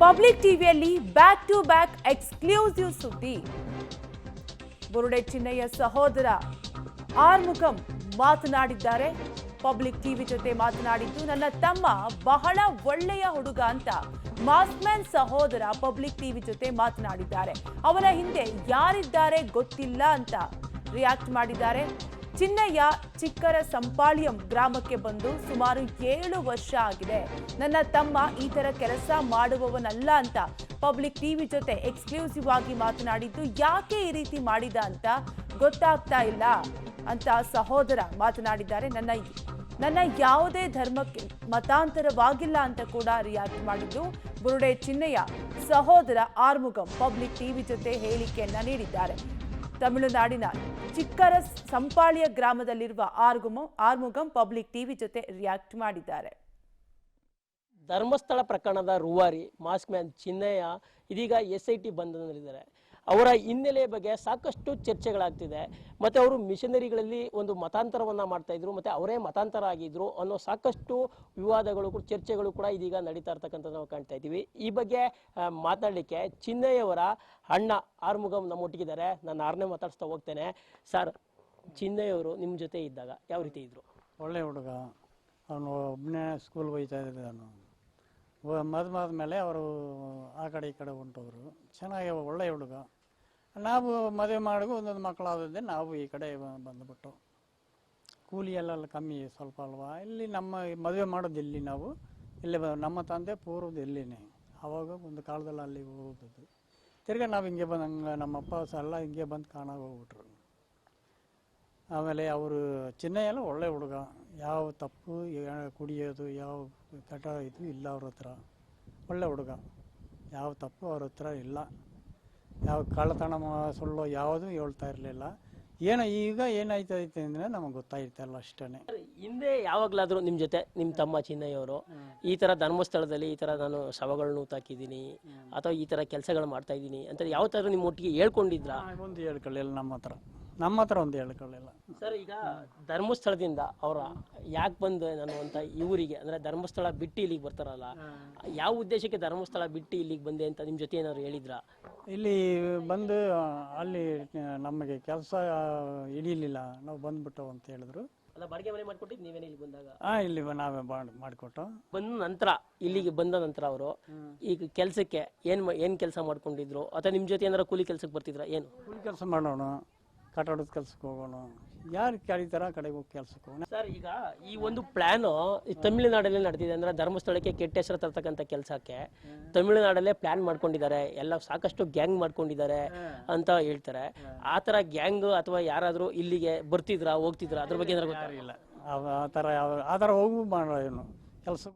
Public ಟಿವಿಯಲ್ಲಿ back to back exclusive ಸುದ್ದಿ. ಬುರುಡೆ ಚಿನ್ನಯ್ಯ ಸಹೋದರ ಆರ್ಮುಗಂ ಮಾತನಾಡಿದ್ದಾರೆ. ಪಬ್ಲಿಕ್ ಟಿವಿ ಜೊತೆ ಮಾತನಾಡಿದ್ದು, ನನ್ನ ತಮ್ಮ ಬಹಳ ಒಳ್ಳೆಯ ಹುಡುಗ ಅಂತ ಮಾಸ್ಮ್ಯಾನ್ ಸಹೋದರ ಪಬ್ಲಿಕ್ ಟಿವಿ ಜೊತೆ ಮಾತನಾಡಿದ್ದಾರೆ. ಅವನ ಹಿಂದೆ ಯಾರಿದ್ದಾರೆ ಗೊತ್ತಿಲ್ಲ ಅಂತ ರಿಯಾಕ್ಟ್ ಮಾಡಿದ್ದಾರೆ. ಚಿನ್ನಯ್ಯ ಚಿಕ್ಕರ ಸಂಪಾಳ್ಯಂ ಗ್ರಾಮಕ್ಕೆ ಬಂದು ಸುಮಾರು 7 ವರ್ಷ ಆಗಿದೆ. ನನ್ನ ತಮ್ಮ ಈ ತರ ಕೆಲಸ ಮಾಡುವವನಲ್ಲ ಅಂತ ಪಬ್ಲಿಕ್ ಟಿವಿ ಜೊತೆ ಎಕ್ಸ್ಕ್ಲೂಸಿವ್ ಆಗಿ ಮಾತನಾಡಿದ್ದು, ಯಾಕೆ ಈ ರೀತಿ ಮಾಡಿದ ಅಂತ ಗೊತ್ತಾಗ್ತಾ ಇಲ್ಲ ಅಂತ ಸಹೋದರ ಮಾತನಾಡಿದ್ದಾರೆ. ನನ್ನ ಯಾವುದೇ ಧರ್ಮಕ್ಕೆ ಮತಾಂತರವಾಗಿಲ್ಲ ಅಂತ ಕೂಡ ರಿಯಾಕ್ಟ್ ಮಾಡಿದ್ದು. ಬುರುಡೆ ಚಿನ್ನಯ್ಯ ಸಹೋದರ ಆರ್ಮುಗಂ ಪಬ್ಲಿಕ್ ಟಿವಿ ಜೊತೆ ಹೇಳಿಕೆಯನ್ನ ನೀಡಿದ್ದಾರೆ. ತಮಿಳುನಾಡಿನ ಚಿಕ್ಕರ ಸಂಪಾಳ್ಯ ಗ್ರಾಮದಲ್ಲಿರುವ ಆರ್ಮುಗಂ ಪಬ್ಲಿಕ್ ಟಿವಿ ಜೊತೆ ರಿಯಾಕ್ಟ್ ಮಾಡಿದ್ದಾರೆ. ಧರ್ಮಸ್ಥಳ ಪ್ರಕರಣದ ರೂವಾರಿ ಮಾಸ್ಮ್ಯಾನ್ ಚಿನ್ನಯ್ಯ ಇದೀಗ SIT ಬಂಧನದಲ್ಲಿದ್ದಾರೆ. ಅವರ ಹಿನ್ನೆಲೆ ಬಗ್ಗೆ ಸಾಕಷ್ಟು ಚರ್ಚೆಗಳಾಗ್ತಿದೆ. ಮತ್ತು ಅವರು ಮಿಷನರಿಗಳಲ್ಲಿ ಒಂದು ಮತಾಂತರವನ್ನು ಮಾಡ್ತಾ ಇದ್ರು, ಮತ್ತು ಅವರೇ ಮತಾಂತರ ಆಗಿದ್ರು ಅನ್ನೋ ಸಾಕಷ್ಟು ವಿವಾದಗಳು ಚರ್ಚೆಗಳು ಕೂಡ ಇದೀಗ ನಡೀತಾ ಇರ್ತಕ್ಕಂಥದ್ದು ನಾವು ಕಾಣ್ತಾ ಇದ್ದೀವಿ. ಈ ಬಗ್ಗೆ ಮಾತನಾಡಲಿಕ್ಕೆ ಚಿನ್ನಯ್ಯವರ ಅಣ್ಣ ಆರ್ಮುಗಂ ನಮ್ಮೊಟ್ಟಿಗಿದ್ದಾರೆ. ನಾನು ಆರನೇ ಮಾತಾಡಿಸ್ತಾ ಹೋಗ್ತೇನೆ. ಸರ್, ಚಿನ್ನಯ್ಯವರು ನಿಮ್ಮ ಜೊತೆ ಇದ್ದಾಗ ಯಾವ ರೀತಿ ಇದ್ರು? ಒಳ್ಳೆ ಹುಡುಗ. ಅವನು ಒಬ್ಬನೇ ಸ್ಕೂಲ್ಗೆ ಹೋಗ್ತಾ ಇದ್ದ. ಮದುವೆ ಮೇಲೆ ಅವರು ಆ ಕಡೆ ಈ ಕಡೆ ಹೊಂಟೋದ್ರು. ಚೆನ್ನಾಗಿ ಒಳ್ಳೆಯ ಹುಡುಗ. ನಾವು ಮದುವೆ ಮಾಡಿಗೂ ಒಂದೊಂದು ಮಕ್ಕಳಾದದ್ದೇ ನಾವು ಈ ಕಡೆ ಬಂದುಬಿಟ್ಟು. ಕೂಲಿಯಲ್ಲೆಲ್ಲ ಕಮ್ಮಿ ಸ್ವಲ್ಪ ಅಲ್ವಾ. ಇಲ್ಲಿ ನಮ್ಮ ಮದುವೆ ಮಾಡೋದು ಇಲ್ಲಿ ನಾವು ಇಲ್ಲಿ ನಮ್ಮ ತಂದೆ ಪೂರ್ವದ ಇಲ್ಲಿನೇ. ಆವಾಗ ಒಂದು ಕಾಲದಲ್ಲಿ ಅಲ್ಲಿ ಹೋಗೋದು. ತಿರ್ಗಿ ನಾವು ಹಿಂಗೆ ಬಂದು ನಮ್ಮ ಅಪ್ಪ ಎಲ್ಲ ಹಿಂಗೆ ಬಂದು ಕಾಣಾಗ ಹೋಗ್ಬಿಟ್ರು. ಆಮೇಲೆ ಅವರು ಚಿನ್ನಯ್ಯ ಒಳ್ಳೆ ಹುಡುಗ. ಯಾವ ತಪ್ಪು ಕುಡಿಯೋದು ಯಾವ ಕೆಟ್ಟ ಇದು ಇಲ್ಲ ಅವ್ರ ಹತ್ರ. ಒಳ್ಳೆ ಹುಡುಗ. ಯಾವ ತಪ್ಪು ಅವ್ರ ಹತ್ರ ಇಲ್ಲ. ಯಾವ ಕಳ್ಳತನ ಸುಳ್ಳು ಯಾವುದೂ ಹೇಳ್ತಾ ಇರಲಿಲ್ಲ. ಈಗ ಏನಾಯ್ತೈತೆ ಅಂದರೆ ನಮಗೆ ಗೊತ್ತಾಯ್ತಲ್ಲ ಅಷ್ಟೇ. ಹಿಂದೆ ಯಾವಾಗಲಾದರೂ ನಿಮ್ಮ ಜೊತೆ ನಿಮ್ಮ ತಮ್ಮ ಚಿನ್ನಯ್ಯವರು ಈ ಥರ ಧರ್ಮಸ್ಥಳದಲ್ಲಿ ಈ ಥರ ನಾನು ಶವಗಳನ್ನ ಊತಾಕಿದ್ದೀನಿ ಅಥವಾ ಈ ಥರ ಕೆಲಸಗಳು ಮಾಡ್ತಾ ಇದ್ದೀನಿ ಅಂತ ಯಾವ ಥರ ನಿಮ್ಮ ಒಟ್ಟಿಗೆ ಹೇಳ್ಕೊಂಡಿದ್ರಾ? ಒಂದು ಹೇಳ್ಕೊಳ್ಳಿಲ್ಲ ನಮ್ಮ ಹತ್ರ ಒಂದು ಹೇಳ್ಕೊಳ್ಳಿಲ್ಲ. ಸರ್, ಈಗ ಧರ್ಮಸ್ಥಳದಿಂದ ಅವರ ಯಾಕೆ ಬಂದು ನಾನು ಅಂತ ಇವರಿಗೆ ಅಂದರೆ ಧರ್ಮಸ್ಥಳ ಬಿಟ್ಟು ಇಲ್ಲಿಗೆ ಬರ್ತಾರಲ್ಲ, ಯಾವ ಉದ್ದೇಶಕ್ಕೆ ಧರ್ಮಸ್ಥಳ ಬಿಟ್ಟು ಇಲ್ಲಿಗೆ ಬಂದೆ ಅಂತ ನಿಮ್ಮ ಜೊತೆ ಏನಾದ್ರು ಹೇಳಿದ್ರಾ? ಇಲ್ಲಿ ಬಂದು ಅಲ್ಲಿ ನಮಗೆ ಕೆಲಸ ಹಿಡೀಲಿಲ್ಲ, ನಾವು ಬಂದ್ಬಿಟ್ಟು ಅಂತ ಹೇಳಿದ್ರು. ಅಲ್ಲ, ಬಾಡಿಗೆ ಮನೆ ಮಾಡ್ಕೊಟ್ಟಿದ್ದು ನೀವೇನೇ ಇಲ್ಲಿ ಬಂದಾಗ? ಇಲ್ಲಿ ನಾವೇ ಮಾಡಿಕೊಟ್ಟು ಬಂದ ನಂತರ ಇಲ್ಲಿಗೆ ಬಂದ ನಂತರ ಅವರು ಈಗ ಕೆಲಸಕ್ಕೆ ಏನು ಕೆಲಸ ಮಾಡ್ಕೊಂಡಿದ್ರು ಅಥವಾ ನಿಮ್ಮ ಜೊತೆ ಏನಾರ ಕೂಲಿ ಕೆಲಸಕ್ಕೆ ಬರ್ತಿದ್ರ? ಏನು ಕೂಲಿ ಕೆಲಸ ಮಾಡೋಣ, ಕಟ್ಟಡದ ಕೆಲ್ಸಕ್ಕೆ ಹೋಗೋಣ, ಯಾರು ಕರೀತಾರ ಕಡೆಗೆ ಹೋಗಿ ಕೆಲ್ಸಕ್ಕೆ ಹೋಗೋಣ. ಸರ್, ಈಗ ಈ ಒಂದು ಪ್ಲಾನು ತಮಿಳುನಾಡಲ್ಲಿ ನಡೆದಿದೆ. ಅಂದ್ರೆ ಧರ್ಮಸ್ಥಳಕ್ಕೆ ಕೆಟ್ಟ ಹೆಸರು ತರ್ತಕ್ಕಂಥ ಕೆಲಸಕ್ಕೆ ತಮಿಳುನಾಡಲ್ಲೇ ಪ್ಲಾನ್ ಮಾಡ್ಕೊಂಡಿದ್ದಾರೆ, ಎಲ್ಲ ಸಾಕಷ್ಟು ಗ್ಯಾಂಗ್ ಮಾಡ್ಕೊಂಡಿದ್ದಾರೆ ಅಂತ ಹೇಳ್ತಾರೆ. ಆ ಥರ ಗ್ಯಾಂಗ್ ಅಥವಾ ಯಾರಾದರೂ ಇಲ್ಲಿಗೆ ಬರ್ತಿದ್ರಾ ಹೋಗ್ತಿದ್ರಾ? ಅದ್ರ ಬಗ್ಗೆ ಏನಾದ್ರು ಇಲ್ಲ. ಆ ಥರ ಹೋಗು ಮಾಡೋ ಏನು ಕೆಲಸ